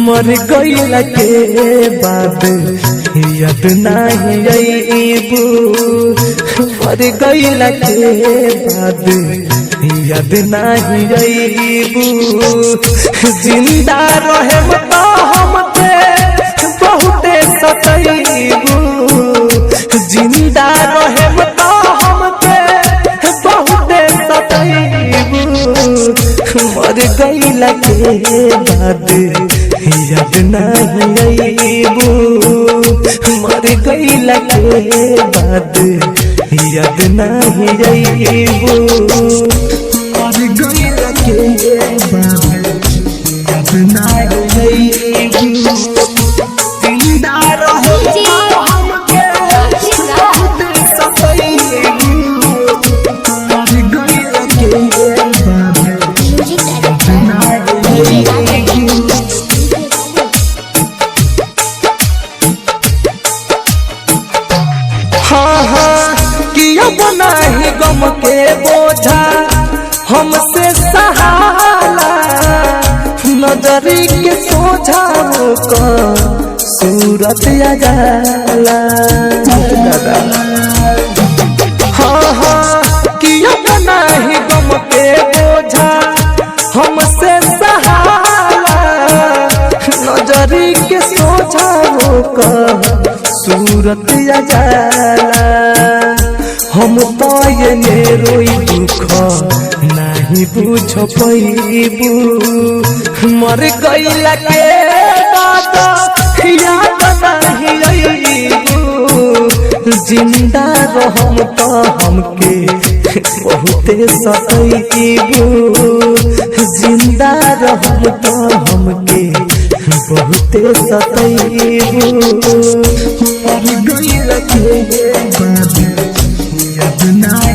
मर गईला के बाद याद नहीं आईबू, मर गईला के बाद याद नहीं आईबू। जिंदा रहे तो हमके बहुते सताईबू, जिंदा रहे तो हमके बहुते सताईबू। मर गईला के बाद याद नहीं आईबू, मर गईला के बाद याद नहीं आईबू, मर गईला के बाद याद नहीं आईबू। जिंदा रहे हमके बहुते सताईबू, मर गईला के बाद याद नहीं आईबू। हाँ हाँ किया बनाही गम के बोझा हमसे सहाला, नजरी के सोझा का सूरत आ जाला। हाँ हाँ किया बनाही गम के बोझा हमसे सहाला, नजरी के सोझा का सूरत आ जाला। हम तो ये रोई दुख नहीं बुझ पैबू, मर गईला के बाद याद नहीं आईबू। जिंदा रहम तो हमके बहुते सताईबू, जिंदा रहम तो हमके बहुते सताईबू। मर गईला के बाद याद नहीं